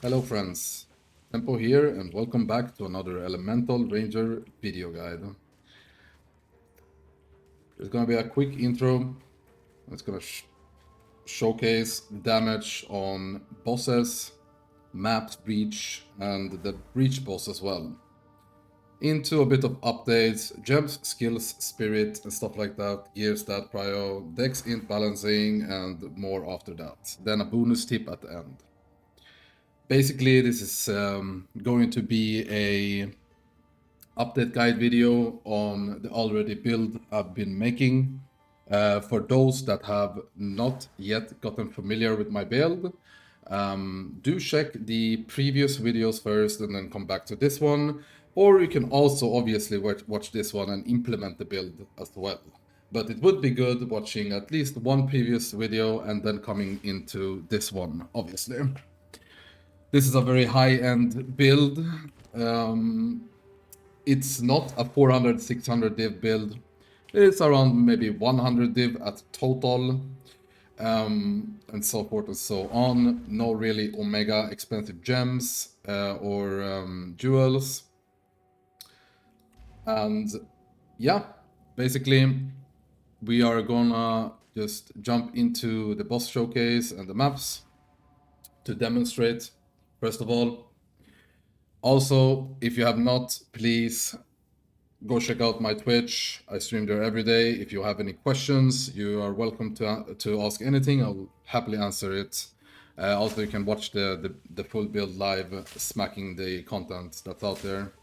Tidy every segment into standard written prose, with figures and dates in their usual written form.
Hello friends, Tempo here and welcome back to another Elemental Ranger video guide. There's gonna be a quick intro. It's gonna showcase damage on bosses, maps, breach, and the breach boss as well. Into a bit of updates, gems, skills, spirit, and stuff like that, gear stat, prio, dex int balancing, and more after that. Then a bonus tip at the end. Basically, this is going to be a update guide video on the already build I've been making. For those that have not yet gotten familiar with my build, do check the previous videos first and then come back to this one. Or you can also obviously watch this one and implement the build as well. But it would be good watching at least one previous video and then coming into this one, obviously. This is a very high-end build. It's not a 400, 600 div build. It's around maybe 100 div at total, and so forth and so on. No really omega expensive gems or jewels. And yeah, basically we are gonna just jump into the boss showcase and the maps to demonstrate. First of all, also, if you have not, please go check out my Twitch. I stream there every day. If you have any questions, you are welcome to ask anything. I'll happily answer it. Also, you can watch the full build live, smacking the content that's out there.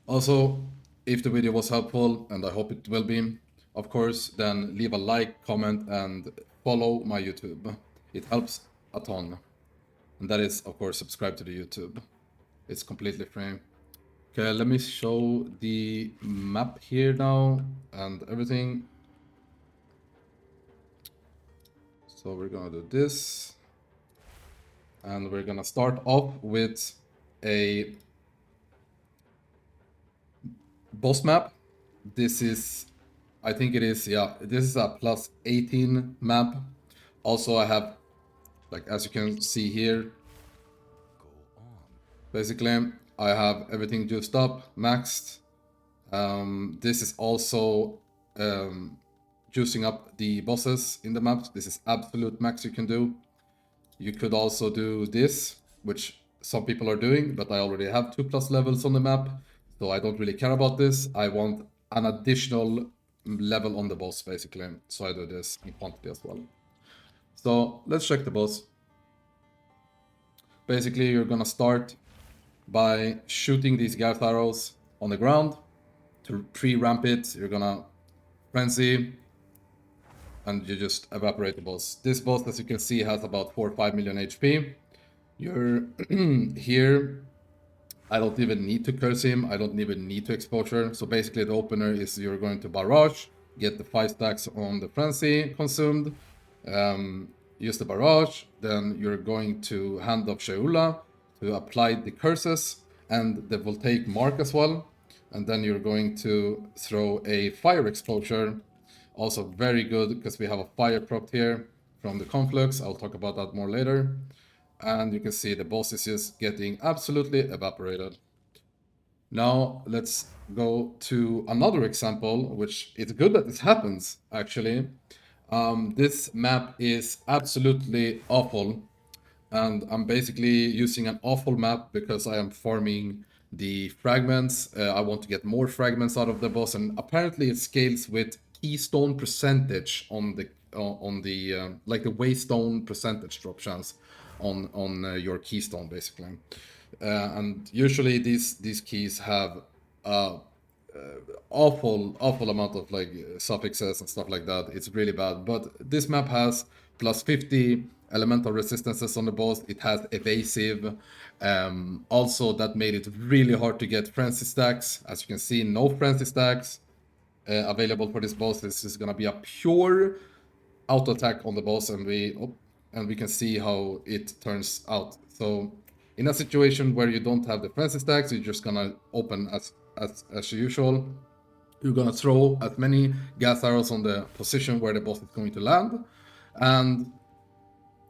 Also, if the video was helpful, and I hope it will be, of course, then leave a like, comment, and follow my YouTube. It helps a ton. And that is, of course, subscribe to the YouTube. It's completely free. Okay, let me show the map here now and everything. So we're gonna do this. And we're gonna start off with a boss map. This is, I think it is, yeah, this is a plus 18 map. Also, I have, like, as you can see here, basically, I have everything juiced up, maxed. This is also juicing up the bosses in the map. This is absolute max you can do. You could also do this, which some people are doing, but I already have 2+ levels on the map, so I don't really care about this. I want an additional level on the boss, basically, so I do this in quantity as well. So let's check the boss. Basically, you're gonna start by shooting these Garth arrows on the ground. To pre-ramp it, you're gonna frenzy, and you just evaporate the boss. This boss, as you can see, has about 4 or 5 million HP. You're here. I don't even need to curse him. I don't even need to exposure. So basically, the opener is you're going to barrage, get the 5 stacks on the frenzy consumed, use the barrage, then you're going to hand off Chayula to apply the curses and the voltaic mark as well. And then you're going to throw a fire exposure. Also very good because we have a fire proc here from the conflux. I'll talk about that more later. And you can see the boss is just getting absolutely evaporated. Now let's go to another example, which it's good that this happens actually. This map is absolutely awful, and I'm basically using an awful map because I am farming the fragments. I want to get more fragments out of the boss, and apparently it scales with keystone percentage on the like the waystone percentage drop chance on your keystone, basically. And usually these keys have awful amount of like suffixes and stuff like that. It's really bad. But this map has plus 50 elemental resistances on the boss. It has evasive. Also, that made it really hard to get frenzy stacks. As you can see, no frenzy stacks available for this boss. This is gonna be a pure auto attack on the boss, and we can see how it turns out. So in a situation where you don't have the frenzy stacks, you're just gonna open as usual. You're gonna throw as many gas arrows on the position where the boss is going to land, and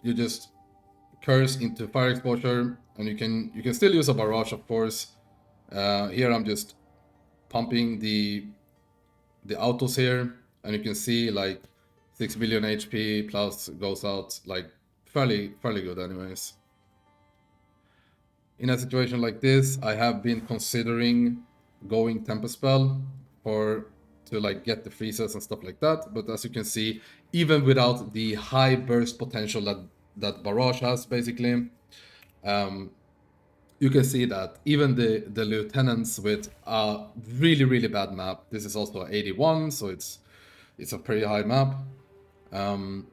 you just curse into fire exposure, and you can still use a barrage, of course. Here I'm just pumping the autos here, and you can see like 6 billion HP plus goes out, like fairly good anyways. In a situation like this, I have been considering going Tempest Spell to like get the freezes and stuff like that, but as you can see, even without the high burst potential that Barrage has, basically, you can see that even the lieutenants with a really bad map, this is also 81, so it's a pretty high map, and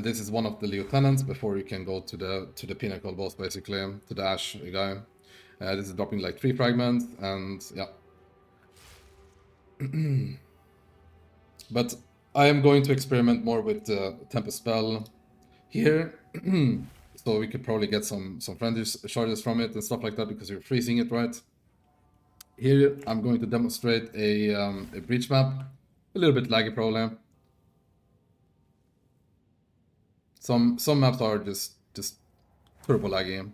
this is one of the lieutenants before you can go to the pinnacle boss, basically, to the Ash guy. This is dropping like 3 fragments, and yeah. But I am going to experiment more with the Tempest Spell here, so we could probably get some friendly charges from it and stuff like that, because you're freezing it, right? Here I'm going to demonstrate a breach map, a little bit laggy probably. Some maps are just turbo laggy.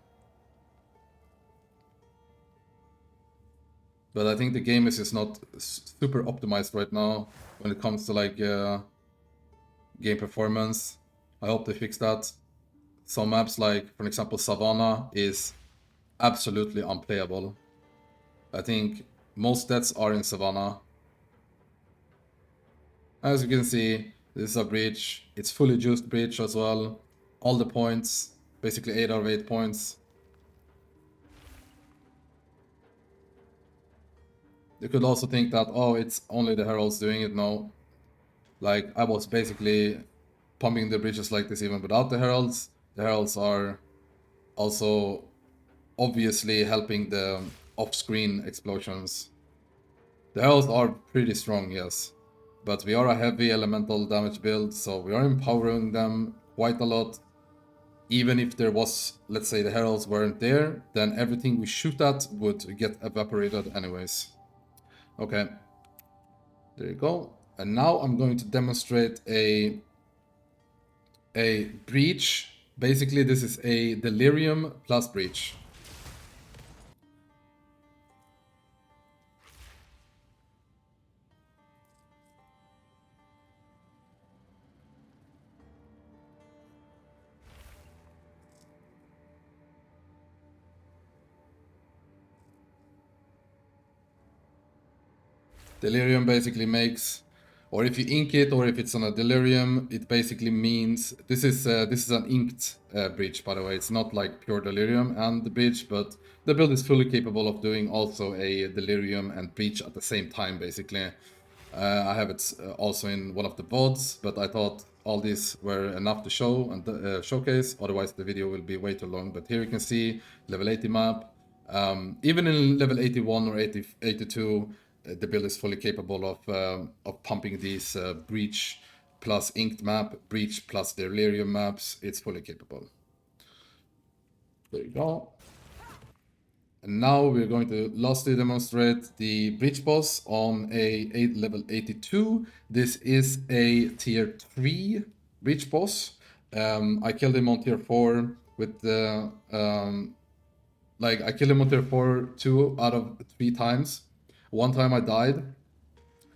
But I think the game is just not super optimized right now when it comes to like game performance. I hope they fix that. Some maps, like for example Savannah, is absolutely unplayable. I think most deaths are in Savannah. As you can see, this is a breach. It's fully juiced breach as well. All the points, basically 8 out of 8 points. You could also think that, oh, it's only the heralds doing it. No. Like, I was basically pumping the breaches like this even without the heralds. The heralds are also obviously helping the off-screen explosions. The heralds are pretty strong, yes. But we are a heavy elemental damage build, so we are empowering them quite a lot. Even if there was, let's say the heralds weren't there, then everything we shoot at would get evaporated anyways. Okay, there you go. And now I'm going to demonstrate a breach. Basically, this is a delirium plus breach. Delirium basically makes, or if you ink it, or if it's on a delirium, it basically means this is an inked breach, by the way. It's not like pure delirium and the breach, but the build is fully capable of doing also a delirium and breach at the same time, basically. I have it also in one of the VODs, but I thought all these were enough to show and showcase. Otherwise, the video will be way too long. But here you can see level 80 map. Even in level 81 or 82, the build is fully capable of pumping these breach plus inked map, breach plus delirium maps. It's fully capable. There you go. And now we're going to lastly demonstrate the breach boss on a level 82. This is a tier 3 breach boss. I killed him on tier 4 with the I killed him on tier 4 2 out of 3 times. One time I died,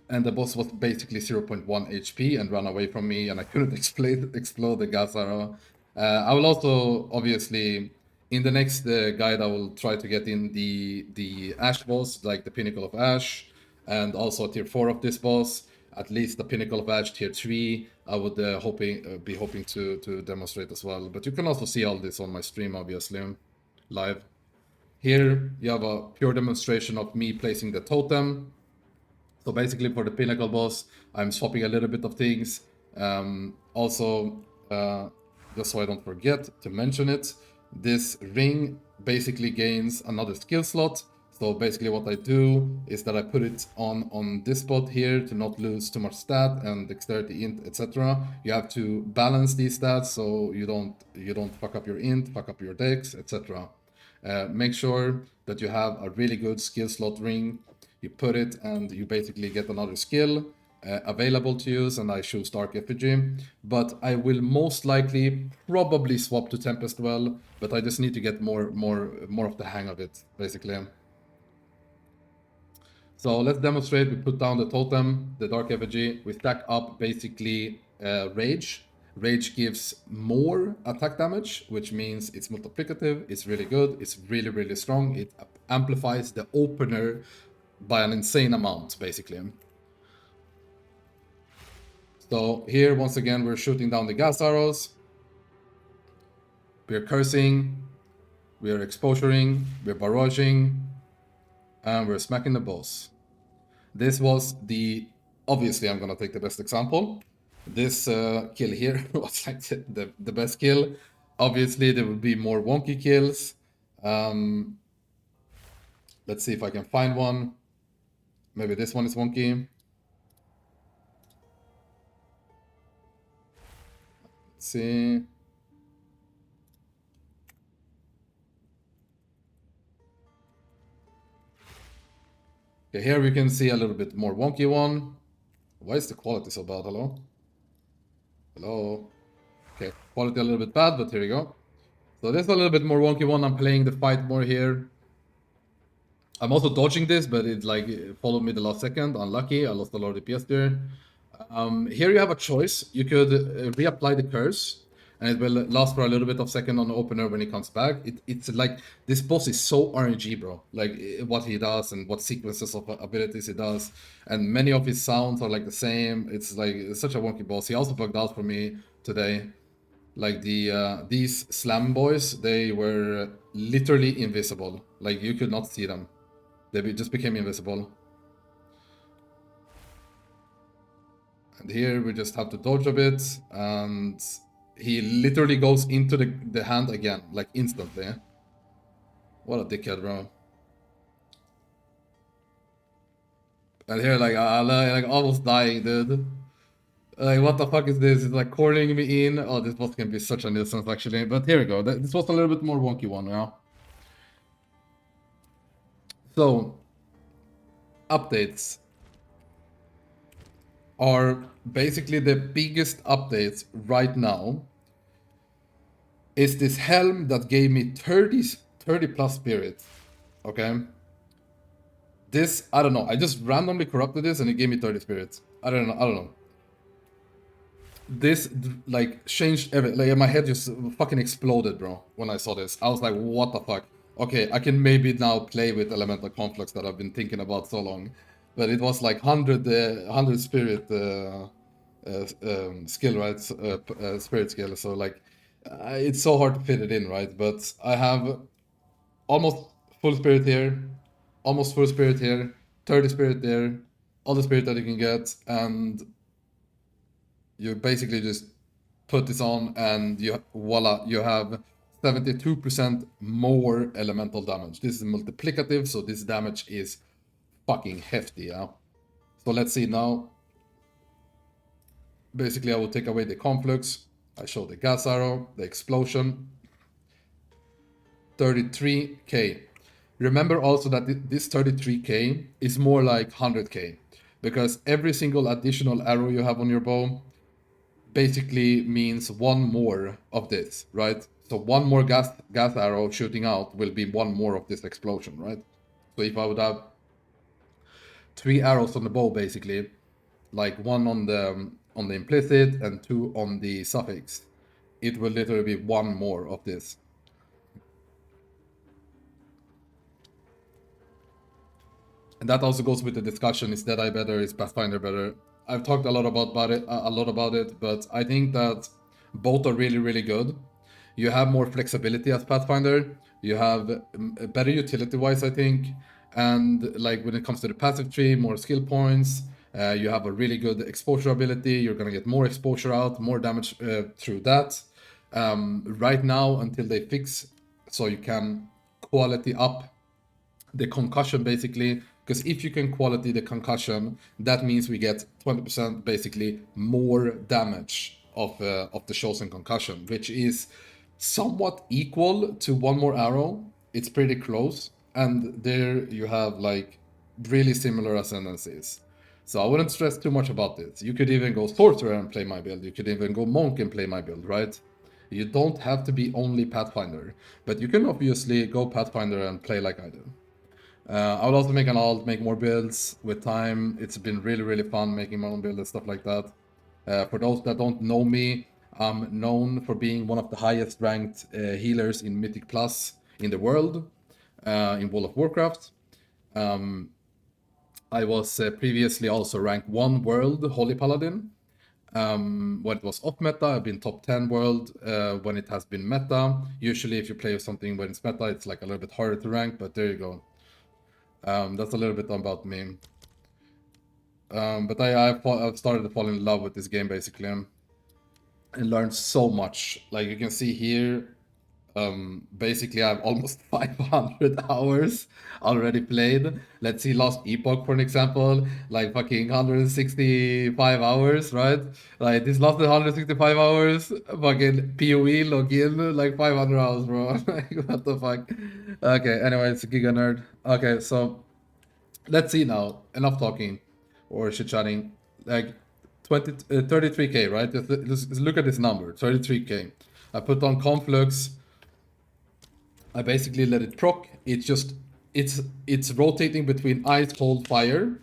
and the boss was basically 0.1 HP and ran away from me, and I couldn't explode the gas arrow. I will also, obviously, in the next guide, I will try to get in the Ash boss, like the Pinnacle of Ash, and also tier 4 of this boss, at least the Pinnacle of Ash tier 3, I would be hoping to demonstrate as well. But you can also see all this on my stream, obviously, live. Here you have a pure demonstration of me placing the totem. So basically for the Pinnacle boss, I'm swapping a little bit of things. Also, just so I don't forget to mention it, this ring basically gains another skill slot. So basically what I do is that I put it on this spot here to not lose too much stat and dexterity, int, etc. You have to balance these stats so you don't fuck up your int, fuck up your dex, etc. Make sure that you have a really good skill slot ring. You put it and you basically get another skill. available to use, and I choose Dark Effigy. But I will most likely probably swap to Tempest Well, but I just need to get more of the hang of it, basically. So let's demonstrate. We put down the totem, the Dark Effigy. We stack up basically Rage. Rage gives more attack damage, which means it's multiplicative, it's really good, it's really, really strong. It amplifies the opener by an insane amount, basically. So here, once again, we're shooting down the gas arrows. We're cursing, we're exposuring, we're barraging, and we're smacking the boss. This was the... Obviously, I'm gonna take the best example. This kill here was like the best kill. Obviously, there will be more wonky kills. Let's see if I can find one. Maybe this one is wonky. Let's see. Okay, here we can see a little bit more wonky one. Why is the quality so bad? Hello? Hello? Okay, quality a little bit bad, but here we go. So this is a little bit more wonky one. I'm playing the fight more here. I'm also dodging this, but it like followed me the last second. Unlucky, I lost a lot of DPS there. Here you have a choice. You could reapply the curse, and it will last for a little bit of second on the opener when he comes back. It's like, this boss is so RNG, bro. Like what he does and what sequences of abilities he does. And many of his sounds are like the same. It's like, it's such a wonky boss. He also bugged out for me today. Like these slam boys, they were literally invisible. Like you could not see them. They just became invisible. And here we just have to dodge a bit, and he literally goes into the hand again, like instantly. What a dickhead, bro. And here, like, like almost dying, dude. Like, what the fuck is this? It's like cornering me in. Oh, this boss can be such a nuisance, actually. But here we go. This was a little bit more wonky one, yeah. So, updates are basically the biggest updates right now. Is this helm that gave me 30 plus spirit, okay? This, I don't know, I just randomly corrupted this and it gave me 30 spirits. I don't know. This, like, changed everything. Like, my head just fucking exploded, bro, when I saw this. I was like, what the fuck? Okay, I can maybe now play with Elemental Conflux that I've been thinking about so long. But it was like 100 spirit skill, right? Spirit skill, so like, it's so hard to fit it in, right? But I have almost full spirit here, almost full spirit here, 30 spirit there, all the spirit that you can get, and you basically just put this on and voila, you have 72% more elemental damage. This is multiplicative, so this damage is fucking hefty, yeah? So let's see now. Basically, I will take away the conflux. I show the gas arrow, the explosion. 33k. Remember also that this 33k is more like 100k, because every single additional arrow you have on your bow basically means one more of this, right? So one more gas arrow shooting out will be one more of this explosion, right? So if I would have 3 arrows on the bow, basically, like one on the implicit and 2 on the suffix, it will literally be one more of this. And that also goes with the discussion: is Deadeye better? Is Pathfinder better? I've talked a lot about it, but I think that both are really, really good. You have more flexibility as Pathfinder. You have better utility-wise, I think. And like when it comes to the passive tree, more skill points. You have a really good exposure ability. You're gonna get more exposure out, more damage through that. Right now, until they fix, so you can quality up the concussion, basically, because if you can quality the concussion, that means we get 20% basically more damage of the chosen concussion, which is somewhat equal to one more arrow. It's pretty close, and there you have like really similar ascendancies. So I wouldn't stress too much about this. You could even go sorcerer and play my build. You could even go monk and play my build, right? You don't have to be only Pathfinder, but you can obviously go Pathfinder and play like I do. I will also make an alt, make more builds with time. It's been really, really fun making my own build and stuff like that. For those that don't know me, I'm known for being one of the highest ranked healers in Mythic Plus in the world, in World of Warcraft. I was previously also ranked 1 world Holy Paladin. When it was off meta, I've been top 10 world when it has been meta. Usually if you play something when it's meta, it's like a little bit harder to rank, but there you go. That's a little bit about me. But I've started to fall in love with this game basically and learned so much. Like you can see here, basically I have almost 500 hours already played. Let's see Lost Epoch for an example, like fucking 165 hours, right? Like this last 165 hours, fucking POE login, like 500 hours, bro. Like what the fuck? Okay, anyway, it's a Giga Nerd. Okay, so let's see now. Enough talking or chit chatting. Like 33k, right? Let's look at this number, 33k. I put on Conflux. I basically let it proc. It's rotating between ice, cold, fire.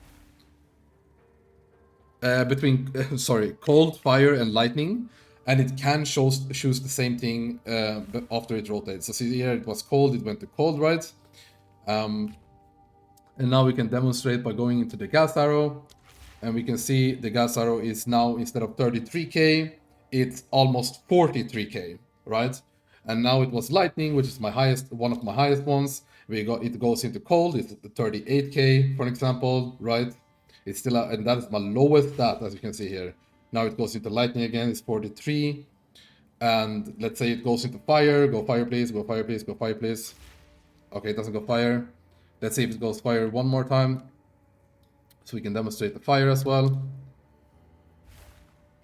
Sorry, cold, fire, and lightning, and it can choose the same thing but after it rotates. So see here, it was cold, it went to cold, right? And now we can demonstrate by going into the gas arrow, and we can see the gas arrow is now, instead of 33k, it's almost 43k, right? And now it was lightning, which is my highest, one of my highest ones. It goes into cold, it's 38k, for example, right? It's still, and that is my lowest stat, as you can see here. Now it goes into lightning again, it's 43. And let's say it goes into fire, go fire please, go fire please, go fire please. Okay, it doesn't go fire. Let's see if it goes fire one more time. So we can demonstrate the fire as well.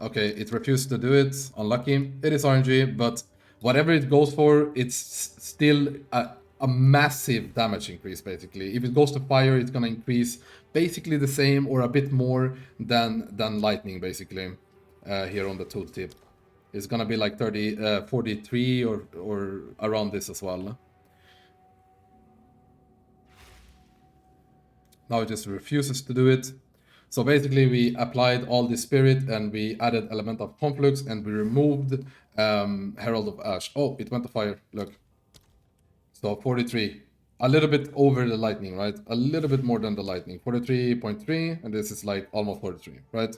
Okay, it refused to do it. Unlucky. It is RNG, but whatever it goes for, it's still a massive damage increase, basically. If it goes to fire, it's gonna increase basically the same or a bit more than lightning, basically, here on the tooltip. It's gonna be like 43 or around this as well. Now it just refuses to do it. So basically we applied all the spirit and we added element of conflux and we removed Herald of Ash. Oh, it went to fire, look. So 43, a little bit over the lightning, right? A little bit more than the lightning, 43.3, and this is like almost 43, right?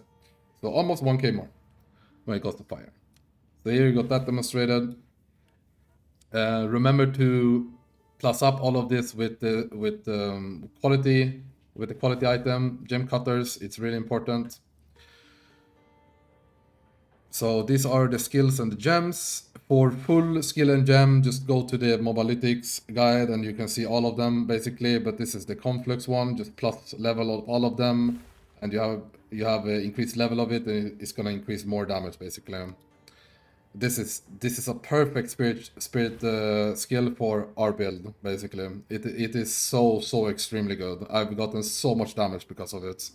So almost 1k more when it goes to fire. So here you got that demonstrated. Remember to plus up all of this with the quality item, gem cutters. It's really important. So these are the skills and the gems. For full skill and gem, just go to the Mobalytics guide and you can see all of them basically. But this is the Conflux one, just plus level of all of them, and you have an increased level of it, and it's gonna increase more damage basically. This is a perfect spirit skill for our build basically. It is so extremely good. I've gotten so much damage because of it.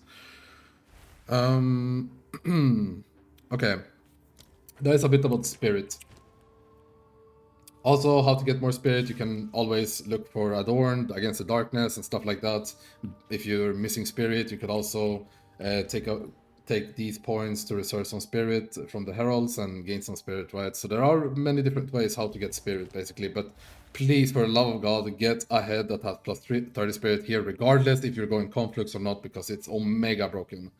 Okay, that is a bit about spirit. Also, how to get more spirit, you can always look for Adorned against the darkness and stuff like that. If you're missing spirit, you could also take these points to reserve some spirit from the heralds and gain some spirit, right? So there are many different ways how to get spirit, basically. But please, for the love of God, get a head that has plus 30 spirit here, regardless if you're going conflux or not, because it's omega broken.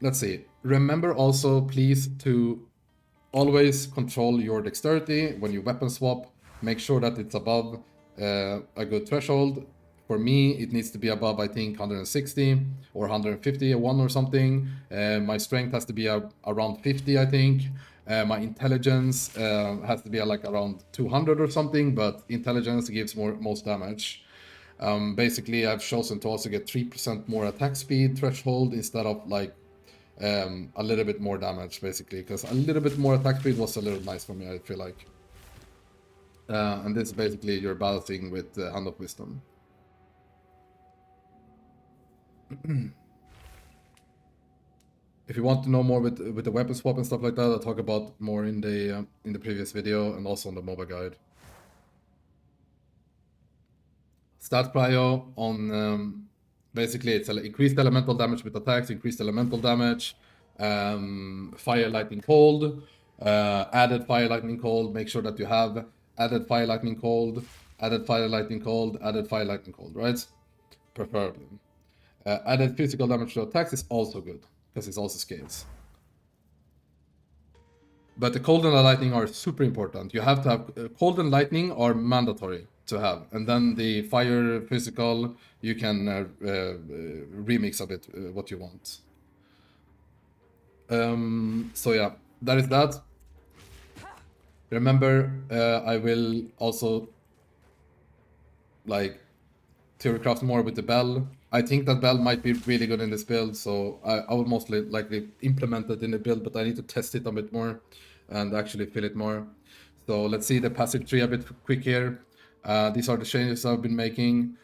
Let's see. Remember also, please, to always control your dexterity when you weapon swap. Make sure that it's above a good threshold. For me, it needs to be above, I think, 160 or 150, a 1 or something. My strength has to be around 50, I think. My intelligence has to be like around 200 or something, but intelligence gives most damage. Basically, I've chosen to also get 3% more attack speed threshold instead of like a little bit more damage, basically, because a little bit more attack speed was a little nice for me, I feel like. And this is basically you're balancing with Hand of Wisdom. If you want to know more with the weapon swap and stuff like that, I'll talk about more in the previous video and also on the MOBA guide. Stat prio on basically it's increased elemental damage with attacks, increased elemental damage, fire, lightning, cold, added fire, lightning, cold. Make sure that you have added fire, lightning, cold, added fire, lightning, cold, added fire, lightning, cold, right? Preferably. Added physical damage to attacks is also good because it also scales. But the cold and the lightning are super important. You have to have cold and lightning are mandatory to have, and then the fire physical you can remix a bit what you want. So yeah, that is that. Remember, I will also like theorycraft more with the bell. I think that bell might be really good in this build, so I will mostly likely implement it in the build, but I need to test it a bit more and actually fill it more. So let's see the passive tree a bit quick here. These are the changes I've been making.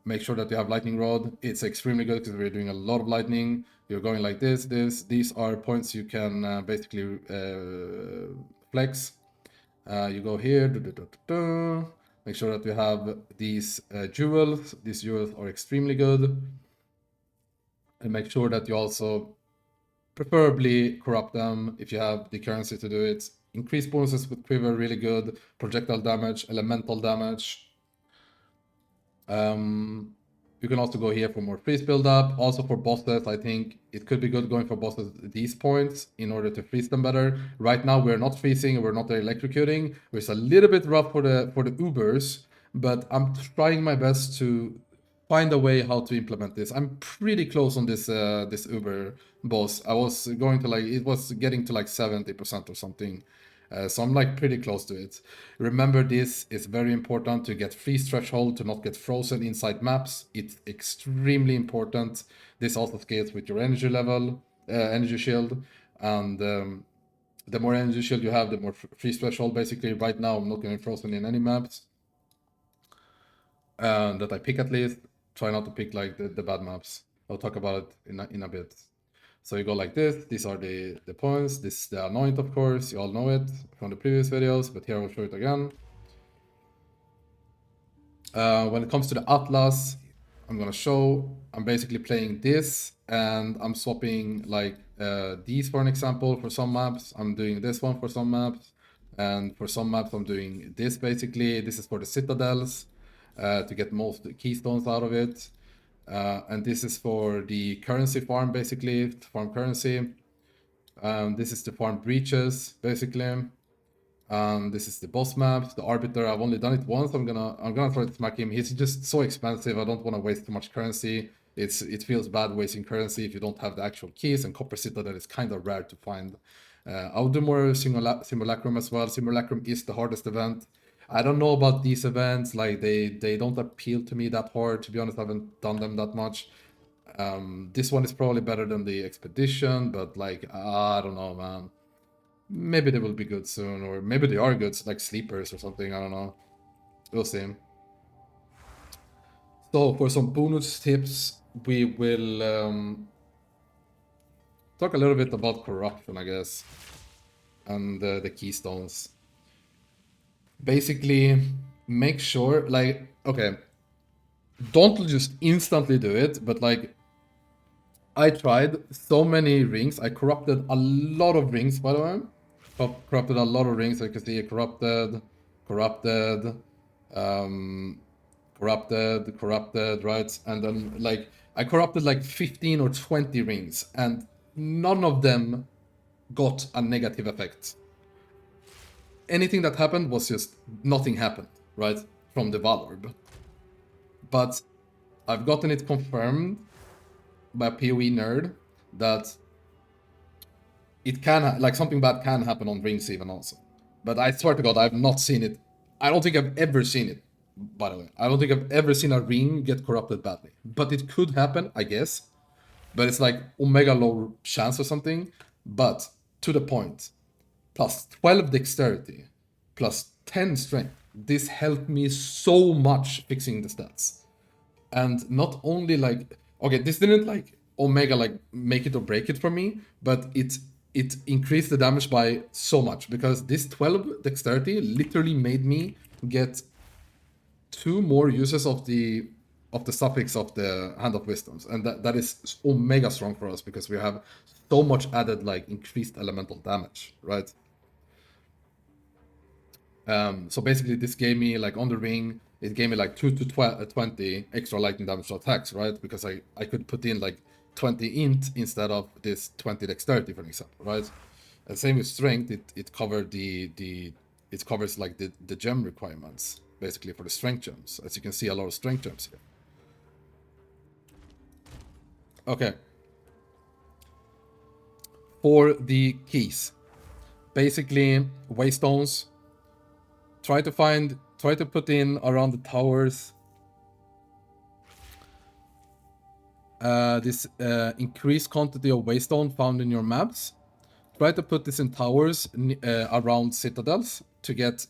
Make sure that you have lightning rod. It's extremely good because we're doing a lot of lightning. You're going like this. These are points you can basically flex. You go here. Make sure that you have these jewels. These jewels are extremely good. And make sure that you also preferably corrupt them if you have the currency to do it. Increase bonuses with quiver, really good. Projectile damage, elemental damage. You can also go here for more freeze build-up. Also for bosses, I think it could be good going for bosses at these points in order to freeze them better. Right now, we're not freezing, we're not electrocuting. It's a little bit rough for the Ubers, but I'm trying my best to find a way how to implement this. I'm pretty close on this this Uber boss. I was going to it was getting to 70% or something. So I'm pretty close to it. Remember, this is very important to get freeze threshold, to not get frozen inside maps. It's extremely important. This also scales with your energy level, energy shield. And the more energy shield you have, the more freeze threshold. Basically, right now, I'm not getting frozen in any maps that I pick at least. Try not to pick the bad maps. I'll talk about it in a bit. So you go like this. These are the points. This is the anoint, of course. You all know it from the previous videos, but here I'll show it again. When it comes to the Atlas, I'm gonna show. I'm basically playing this, and I'm swapping these for an example. For some maps, I'm doing this one for some maps, and for some maps, I'm doing this basically. This is for the citadels to get most keystones out of it. And this is for the currency farm, basically, to farm currency. This is to farm breaches, basically. This is the boss map, the arbiter. I've only done it once. I'm gonna try to smack him. He's just so expensive. I don't want to waste too much currency. It feels bad wasting currency if you don't have the actual keys. And Copper Citadel is kind of rare to find. I'll do more Simulacrum as well. Simulacrum is the hardest event. I don't know about these events, they don't appeal to me that hard. To be honest, I haven't done them that much. This one is probably better than the expedition, but I don't know, man. Maybe they will be good soon, or maybe they are good, like sleepers or something, I don't know. We'll see. So for some bonus tips, we will talk a little bit about corruption, I guess, and the keystones. Basically, make sure, okay, don't just instantly do it, but I tried so many rings. I corrupted a lot of rings, by the way. Corrupted a lot of rings. You can see corrupted, right? And then I corrupted 15 or 20 rings, and none of them got a negative effect. Anything that happened was just nothing happened, right? From the Valorb. But I've gotten it confirmed by a POE nerd that it can, something bad can happen on rings even also. But I swear to God, I've not seen it. I don't think I've ever seen it, by the way. I don't think I've ever seen a ring get corrupted badly. But it could happen, I guess. But it's omega low chance or something. But to the point. Plus 12 dexterity, plus 10 strength. This helped me so much fixing the stats. And not only Okay, this didn't like Omega like make it or break it for me, but it increased the damage by so much because this 12 dexterity literally made me get 2 more uses of the suffix of the Hand of Wisdoms, and that is Omega strong for us because we have so much added like increased elemental damage, right? So basically this gave me like on the ring, it gave me like 2 to 20 extra lightning damage attacks, right? Because I could put in like 20 int instead of this 20 dexterity, for example, right? And same with strength, it covered it covers like the gem requirements basically for the strength gems. As you can see, a lot of strength gems here. Okay. For the keys, basically waystones. Try to put in around the towers this increased quantity of waystone found in your maps. Try to put this in towers around citadels to get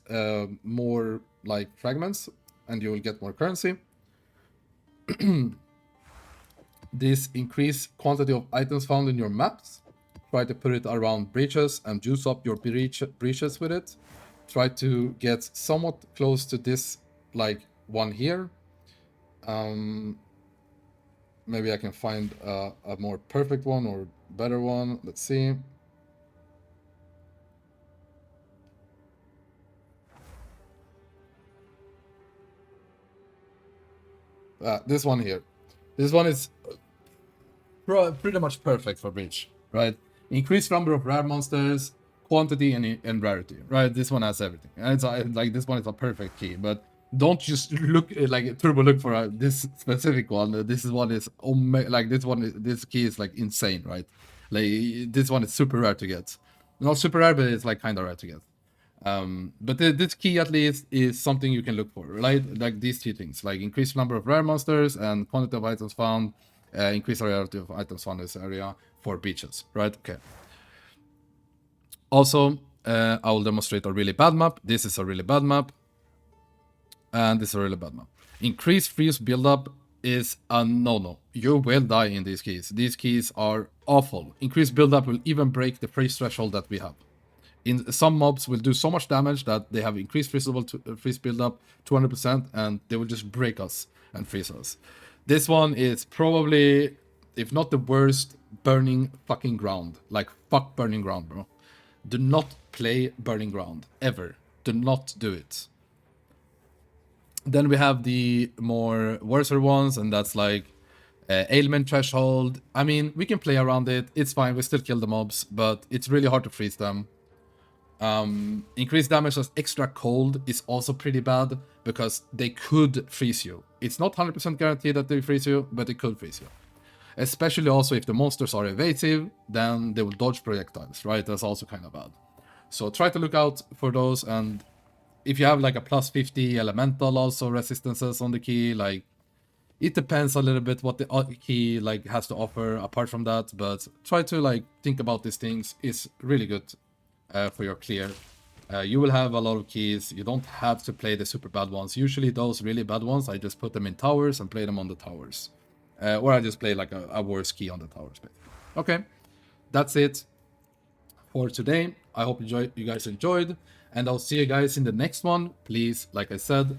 more like fragments, and you will get more currency. This increased quantity of items found in your maps. Try to put it around breaches and juice up your breaches with it. Try to get somewhat close to this like one here. Maybe I can find a more perfect one or better one. Let's see. This one here. This one is pretty much perfect for breach, right? Increased number of rare monsters, quantity and rarity, right? This one has everything. And it's like this one is a perfect key, but don't just look like turbo look for this specific one. This one is like this key is like insane, right? Like this one is super rare to get. Not super rare, but it's like kind of rare to get. But this key at least is something you can look for, right? Like these 2 things, like increased number of rare monsters and quantity of items found, increased rarity of items found in this area for beaches, right? Okay. Also, I will demonstrate a really bad map. This is a really bad map. And this is a really bad map. Increased freeze buildup is a no-no. You will die in these keys. These keys are awful. Increased buildup will even break the freeze threshold that we have. In some mobs will do so much damage that they have increased freeze buildup 200%, and they will just break us and freeze us. This one is probably, if not the worst, burning fucking ground. Like fuck burning ground, bro. Do not play burning ground ever. Do not do it. Then we have the more worser ones, and that's like ailment threshold. I mean, we can play around it. It's fine. We still kill the mobs, but it's really hard to freeze them. Increased damage as extra cold is also pretty bad because they could freeze you. It's not 100% guaranteed that they freeze you, but it could freeze you. Especially also if the monsters are evasive, then they will dodge projectiles, right? That's also kind of bad. So try to look out for those, and if you have like a plus 50 elemental also resistances on the key, like it depends a little bit what the key like has to offer apart from that, but try to like think about these things. It's really good for your clear. You will have a lot of keys. You don't have to play the super bad ones. Usually those really bad ones, I just put them in towers and play them on the towers. Or I just play like a worse key on the towers, basically. Okay, that's it for today. I hope you guys enjoyed, and I'll see you guys in the next one. Please, like I said,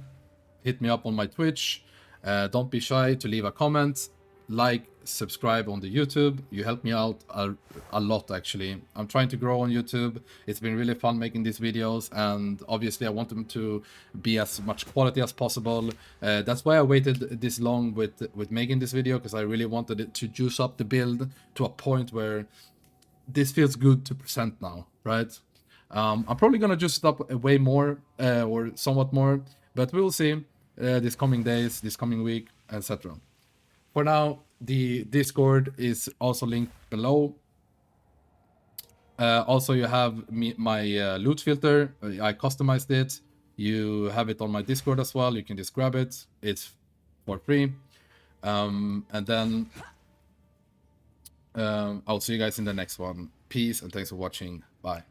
hit me up on my Twitch. Don't be shy to leave a comment, like, subscribe on the YouTube. You help me out a lot, actually. I'm trying to grow on YouTube. It's been really fun making these videos, and obviously I want them to be as much quality as possible. That's why I waited this long with making this video, because I really wanted it to juice up the build to a point where this feels good to present now, right? I'm probably gonna juice it up way more or somewhat more, but we will see these coming days, this coming week, etc. For now, the Discord is also linked below. Also, you have my loot filter. I customized it. You have it on my Discord as well. You can just grab it. It's for free. And then I'll see you guys in the next one. Peace and thanks for watching. Bye.